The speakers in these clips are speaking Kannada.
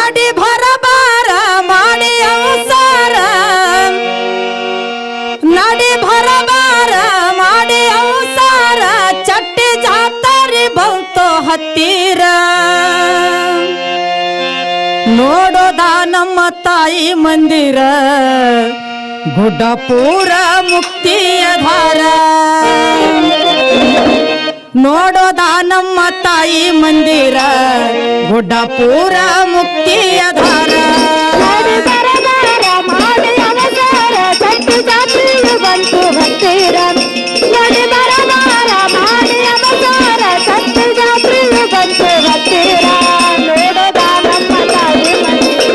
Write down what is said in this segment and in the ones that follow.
ನಡಿ ಭರಬಾರ ಮಾಡಿ ಅವಸಾರ ನಡಿ ಭರಬಾರ ಮಾಡಿ ಅವಸಾರ ಚಟ್ಟಿ ಜಾತ್ರೆ ಬಂತು ಹತ್ತಿರ ನೋಡೋದ ನಮ್ಮ ತಾಯಿ ಮಂದಿರ ಗುಡ್ಡಪುರ ಮುಕ್ತಿಯ ಧಾರ ನೋಡೋದ ನಮ್ಮ ತಾಯಿ ಮಂದಿರ ಗುಡ್ಡಪುರ ಮುಕ್ತಿಯ ಧಾರ ಮಾಡಿ ಅವಸಾರ ಚಟ್ಟಿ ಜಾತ್ರೆಯು ಬಂತು ಹತ್ತಿರ ನೋಡಿ ಬರಬಾರ ಮಾಡಿ ಅವಸಾರ ಚಟ್ಟಿ ಜಾತ್ರೆಯು ಬಂತು ಹತ್ತಿರ ನೋಡೋದ ನಮ್ಮ ತಾಯಿ ಮಂದಿರ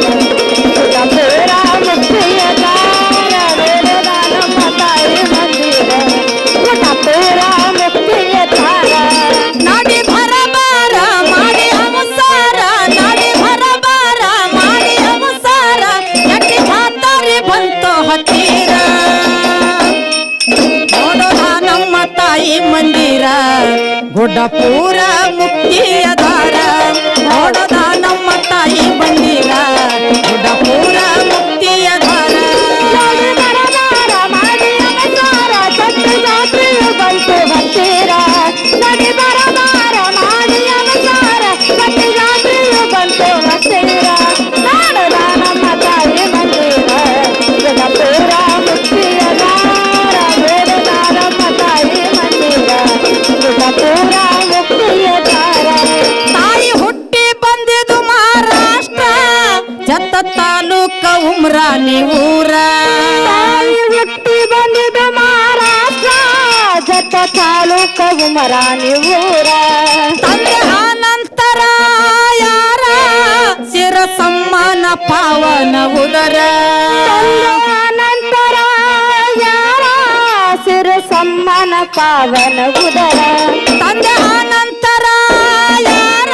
ಗುಡ್ಡಪುರ ಮುಕ್ತಿಯ ಧಾರ ನೋಡೋದ ನಮ್ಮ ತಾಯಿ ಮಂದಿರ ಗುಡ್ಡಪುರ ಮುಕ್ತಿಯ ಧಾರ ನಡಿ ಭರಬಾರ ಮಾಡಿ ಅವಸಾರ ನಡಿ ಭರಬಾರ ಮಾಡಿ ಅವಸಾರ ಚಟ್ಟಿ ಜಾತ್ರೆ ಬಂತು ಹತ್ತಿರ ನೋಡೋದ ನಮ್ಮ ತಾಯಿ ಮಂದಿರ ಗುಡ್ಡಪುರ ಮುಕ್ತಿಯ ಧಾರ ನೋಡೋದ ನಮ್ಮ ತಾಯಿ ಮಂದಿರ ಗುಡ್ಡಪುರ ಮುಕ್ತಿಯ ಧಾರ ನೋಡಿ ಬರಬಾರ ಮಾಡಿ ಅವಸಾರ ಚಟ್ಟಿ ಜಾತ್ರೆಯು ಬಂತು ಹತ್ತಿರ ನೋಡಿ ಬರಬಾರ ಮಾಡಿ ಅವಸಾರ ಚಟ್ಟಿ ಜಾತ್ರೆಯು ಬಂತು ಹತ್ತಿರ ನೋಡೋದ ನಮ್ಮ ತಾಯಿ ಮಂದಿರ ಗುಡ್ಡಪುರ ಮುಕ್ತಿಯ ಧಾರ ನೋಡೋದ ನಮ್ಮ ತಾಯಿ ಮಂದಿರ ಗುಡ್ಡಪುರ ಮುಕ್ತಿಯ ಧಾರ ತಾಯಿ ಹುಟ್ಟಿ ಬಂದಿದ್ದು ಮಹಾರಾಷ್ಟ್ರ ಜತ್ತ ತಾಲೂಕ ಉಮ್ರಾನಿ ಊರ ತಾಯಿ ಹುಟ್ಟಿ ಬಂದಿದ್ದು ಮಹಾರಾಷ್ಟ್ರ ಜತ್ತ ತಾಲೂಕ ಉಮರಾಣಿ ಊರ ತಂದೆ ಆನಂತರ ಯಾರ ಶಿರ ಸಮ್ಮಾನ ಪಾವನ ಉದರ ನಂತರ ಯಾರ ಸಿರ ಸಮ್ಮಾನ ಪಾವನ ಉದರ ತಂದೆ ಆನಂತರ ಯಾರ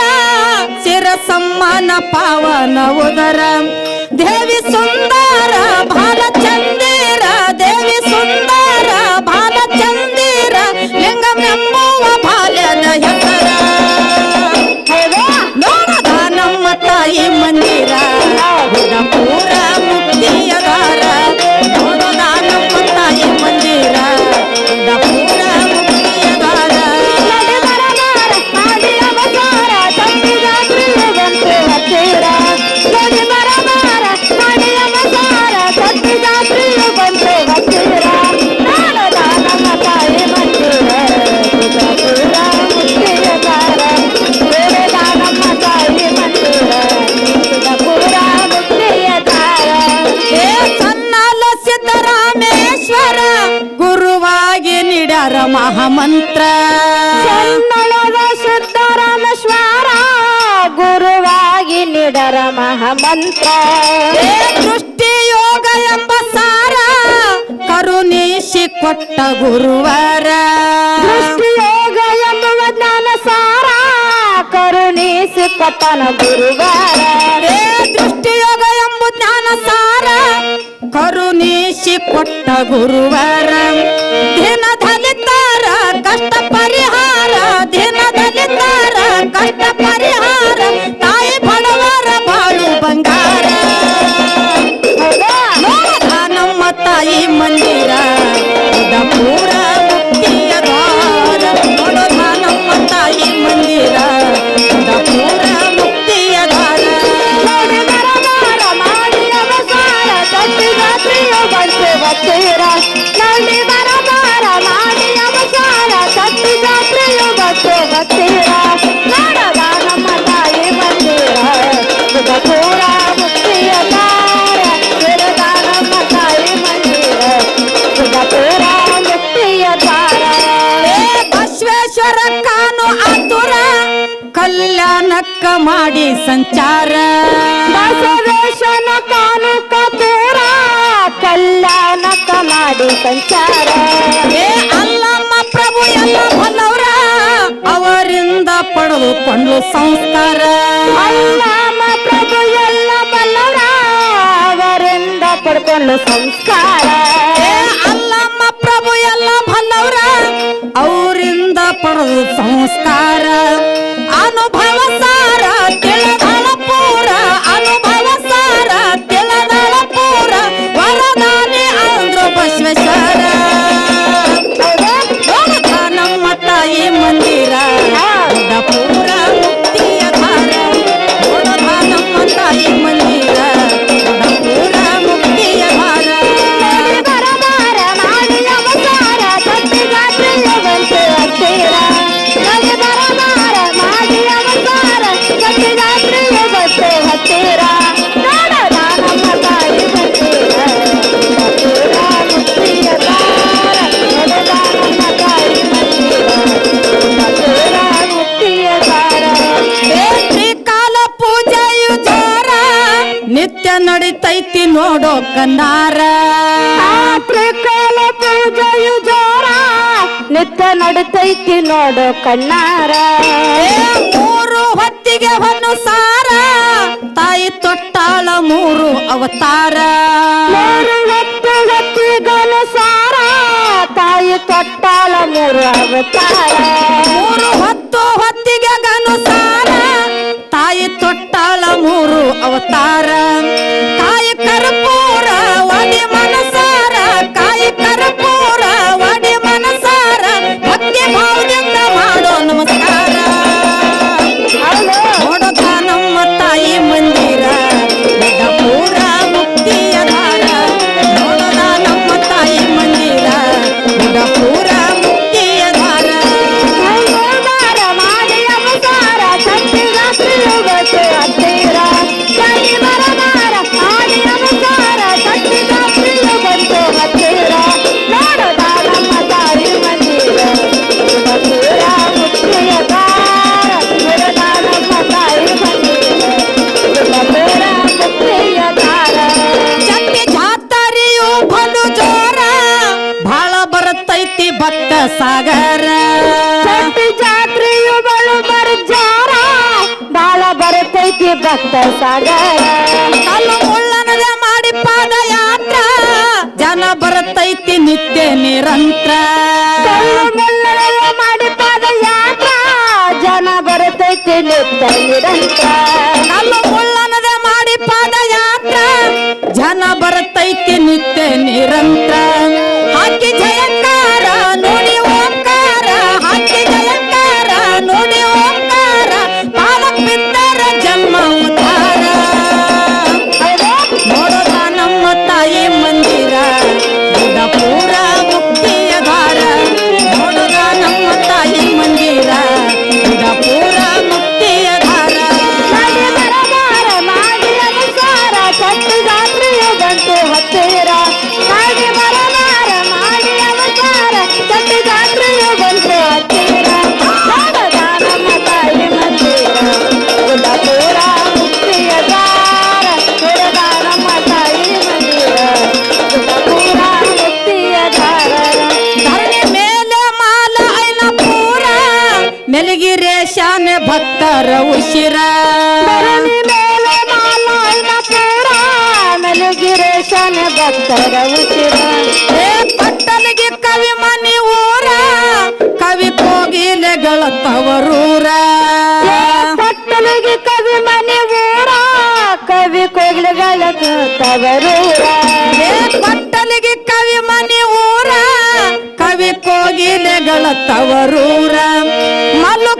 ಶಿರ ಸಮ್ಮಾನ ಪಾವನ ಉದರ ದೇವಿ ಸುಂದರ ಬಾಲಚಂದಿರ ದೇವಿ ಸುಂದರ ಬಾಲಚಂದಿರ ಲಿಂಗಮೆಂಬುವ ಬಾಲ್ಯದ ಹೆಸರ ನೋಡದ ನಮ್ಮ ತಾಯಿ ಮಂದಿರ ಗುಡ್ಡಪುರ ಮುಕ್ತಿಯ ಧಾರ ನೋಡದ ನಮ್ಮ ತಾಯಿ ಮಂದಿರ ಗುಡ್ಡಪುರ ಮುಕ್ತಿಯ ಧಾರ ನೋಡಿ ಬರಬಾರ ಮಾಡಿ ಅವಸಾರ ಚಟ್ಟಿ ಜಾತ್ರೆಯು ಬಂತು ಹತ್ತಿರ ನೋಡಿ ಬರಬಾರ ಮಾಡಿ ಅವಸಾರ ಚಟ್ಟಿ ಜಾತ್ರೆಯು ಬಂತು ಹತ್ತಿರ ನೋಡದ ನಮ್ಮ ತಾಯಿ ಮಂದಿರ ಗುಡ್ಡಪುರ ಮುಕ್ತಿಯ ಧಾರ ನೋಡದ ನಮ್ಮ ತಾಯಿ ಮಂದಿರ ಗುಡ್ಡಪುರ ಮುಕ್ತಿಯ ಧಾರ ಏ ಸನ್ನಾಲ ಸಿದ್ದರಾಮೇಶ್ವರ ಗುರುವಾಗಿ ನೀಡ್ಯಾರ ಮಹಾಮಂತ್ರ ಚನ್ನಳದ ಸಿದ್ದರಾಮೇಶ್ವರ ಗುರುವಾಗಿ ನೀಡರ ಮಹಾಮಂತ್ರ ಏ ದೃಷ್ಟಿ ಯೋಗ ಎಂಬ ಸಾರ ಕರುಣಿಸಿ ಕೊಟ್ಟ ಗುರುವರ ದೃಷ್ಟಿಯೋಗ ಎಂಬುವ ಜ್ಞಾನ ಸಾರ ಕರುಣಿಸಿ ಕೊಟ್ಟನ ಗುರುವಾರ ಏ ದೃಷ್ಟಿ ಯೋಗ ಎಂಬ ಜ್ಞಾನ ಸಾರ ಕರುಣಿಸಿ ಕೊಟ್ಟ ಗುರುವರ ದಿನದಲ್ಲಿದ್ದಾರ ಕಷ್ಟ ಪರಿಹಾರ ದಿನದಲ್ಲಿದ್ದಾರ ಕಷ್ಟ ಪರಿಹಾರ ತಾಯಿ ಬಡವರ ಬಾಳು ಬಂಗಾರ ನೋಡದ ನಮ್ಮ ತಾಯಿ ಮಂದಿರ ಗುಡ್ಡಪುರ ಮುಕ್ತಿಯ ಧಾರ ನೋಡದ ನಮ್ಮ ತಾಯಿ ಮಂದಿರ ಗುಡ್ಡಪುರ ಮುಕ್ತಿಯ ಧಾರ ನೋಡಿ ಬರಬಾರ ಮಾಡಿ ಅವಸಾರ ಚಟ್ಟಿ ಜಾತ್ರೆಯು ಬಂತು ಹತ್ತಿರ ನೋಡಿ ಬರಬಾರ ಮಾಡಿ ಅವಸಾರ ಚಟ್ಟಿ ಜಾತ್ರೆಯು ಬಂತು ಹತ್ತಿರ ನೋಡದ ನಮ್ಮ ತಾಯಿ ಮಂದಿರ ಗುಡ್ಡಪುರ ಮುಕ್ತಿಯ ಧಾರ ನೋಡದ ನಮ್ಮ ತಾಯಿ ಮಂದಿರ ಗುಡ್ಡಪುರ ಮುಕ್ತಿಯ ಧಾರ ಏ ಬಸವೇಶ್ವರ ಕಾನು ಆತುರ ಕಲ್ಯಾಣಕ್ಕ ಮಾಡಿ ಸಂಚಾರ ಬಸವೇಶನ ಕಾನುಕ ತೂರ ಕಲ್ಯಾಣಕ ಮಾಡಿ ಸಂಚಾರ ಏ ಅಲ್ಲಮ್ಮ ಪ್ರಭು ಎಲ್ಲ ಬಲ್ಲವ್ರ ಅವರಿಂದ ಪಡೆದುಕೊಂಡು ಸಂಸ್ಕಾರ ಅಲ್ಲಮ ಪ್ರಭು ಎಲ್ಲ ಬಲ್ಲವರ ಅವರಿಂದ ಪಡ್ಕೊಂಡು ಸಂಸ್ಕಾರ ಏ ಅಲ್ಲಮ್ಮ ಪ್ರಭು ಎಲ್ಲ ಬಲ್ಲವ್ರ ಅವರಿಂದ ಪಡೆದು ಸಂಸ್ಕಾರ ಅನುಭವ ಸಾರ ತಿಳಿದಳ ಪೂರ ಅನುಭವ ನಡಿತೈತಿ ನೋಡೋ ಕನ್ನಾರ ತ್ರಿಕಾಲ ಪೂಜೆಯು ಜೋರ ನಿತ್ಯ ನಡಿತೈತಿ ನೋಡು ಕಣ್ಣಾರ ಮೂರು ಹೊತ್ತಿಗೆ ಹೊನ್ನು ಸಾರ ತಾಯಿ ತೊಟ್ಟಾಳ ಮೂರು ಅವತಾರ ಮೂರು ಹೊತ್ತು ಹೊತ್ತಿಗನುಸಾರ ತಾಯಿ ತೊಟ್ಟಾಳ ಮೂರು ಅವತಾರ ಮೂರು ಹೊತ್ತಿಗೆ ಗನುಸಾರ ತಾಯಿ ತೊಟ್ಟಾಳ ಮೂರು ಅವತಾರ ಕಾಯಿ ಕರ್ಪೂರ ಒಡಿ ಮನಸಾರ ಕಾಯಿ ಕರ್ಪೂರ ಒಡಿ ಮನಸಾರ ಭಕ್ತಿ ಭಾವದಿಂದ ಮಾಡೋ ನಮಸ್ಕಾರ ನೋಡೋದ ನಮ್ಮ ತಾಯಿ ಮಂದಿರ ದೊಡ್ಡ ಪೂರ ಮುಕ್ತಿಯ ದಾರ ನೋಡೋದ ನಮ್ಮ ತಾಯಿ ಮಂದಿರ ದೊಡ್ಡ ಪೂರ ಮುಕ್ತಿಯ ದಾರ ಮಾಡಿ ಅವತಾರ ಸತ್ತಿಗಾತ್ರಿಯು ಗೊತ್ತು ಹತ್ತಿರ ಕೈ ಮರಮಾರ ಮಾಡಿ ಅವತಾರ ಸತ್ತಿಗಾತ್ರಿಯು ಗೊತ್ತು ಹತ್ತಿರ ನೋಡೋದ ನಮ್ಮ ತಾಯಿ ಮಂದಿರ ಪೂರ ಮುಕ್ತಿಯ ದಾರ ನೋಡೋದ ನಮ್ಮ ತಾಯಿ ಮಂದಿರ ಪೂರ ಮುಕ್ತಿಯ ದಾರ ಚಟ್ಟಿ ಜಾತರಿಯು ಬಲು ಜೋರ ಭಾಳ ಬರುತ್ತೈತಿ ಭಕ್ತ ಸಾಗರ ಚಟ್ಟಿ ಜಾತ್ರೆಯು ಬಳು ಬರ್ಜಾರ ಬಾಳ ಬರುತ್ತೈತಿ ಭಕ್ತ ಸಾಗರ ಕಲ್ಲು ಮುಳ್ಳನದ ಮಾಡಿ ಪಾದಯಾತ್ರ ಜನ ಬರುತ್ತೈತಿ ನಿತ್ಯ ನಿರಂತರ ಕಲ್ಲು ಮುಳ್ಳನದ ಮಾಡಿ ಪಾದಯಾತ್ರ ಜನ ಬರುತ್ತೈತಿ ನಿತ್ಯ ನಿರಂತರ ಕಲ್ಲು ಮುಳ್ಳನದ ಮಾಡಿ ಪಾದಯಾತ್ರ ಜನ ಬರುತ್ತೈತಿ ನಿತ್ಯ ನಿರಂತರ ಹಾಕಿ ಜಯಕಾರ ನೋಡಿ ಓಂಕಾರ ಹಾಕಿ ಜಯಕಾರ ನೋಡಿ ಓಂಕಾರ ಪಾಲಕ್ ಬಿದ್ದರ ಜನ್ಮ ಉದ್ಧಾರ ನೋಡೋದ ನಮ್ಮ ತಾಯಿ ಮಂದಿರ ದೊಡ್ಡ ಪೂರ ಮುಕ್ತಿಯ ದಾರ ನೋಡೋದ ನಮ್ಮ ತಾಯಿ ಮಂದಿರ ದೊಡ್ಡ ಪೂರ ಮುಕ್ತಿಯ ದಾರ ಮಾಡಿ ಬರಬಾರ ಮಾಡಿ ಅನುಸಾರ ಚಟ್ಟಿ ಜಾತ್ರೆಯು ಗಂಟು ಹತ್ತಿರ ಮಾಡಿ ಬರಬಾರ ಮಾಡಿ ಅವತಾರ ಚಟ್ಟಿ ಜಾತ್ರೆಯು ಗಂಟು ಹತ್ತಿರ ನೋಡದ ನಮ್ಮ ತಾಯಿ ಮಂದಿರ ಗುಡ್ಡ ಪೂರ ಮುಕ್ತಿಯ ದಾರ ನೋಡದ ನಮ್ಮ ತಾಯಿ ಮಂದಿರ ಗುಡ್ಡ ಪೂರ ಮುಕ್ತಿಯ ದಾರ ಧರಣಿ ಮೇಲೆ ಮಾಲ ಐನ ಪೂರ ಮೆಲಗಿ ರೇಷಾನೆ ಭಕ್ತರ ಉಶಿರ ಧರಣಿ ಮೇಲೆ ಮಾಲಾಯ್ನ ಪೂರ ಮೆಲುಗಿರೇಶನ ಭಕ್ತರ ಉಸಿರ ಏ ಪಟ್ಟಲಿಗೆ ಕವಿ ಮನಿ ಊರ ಕವಿ ಕೋಗಿಲೆಗಳ ತವರೂರ ಪಟ್ಟಲಿಗೆ ಕವಿ ಮನೆ ಊರ ಕವಿ ಕೋಗಿಲೆಗಳ ತವರೂರ ಏ ಪಟ್ಟಲಿಗೆ ಕವಿ ಮನಿ ಊರ ಕವಿ ಕೋಗಿಲೆಗಳ ತವರೂರ ಮಲ್ಲು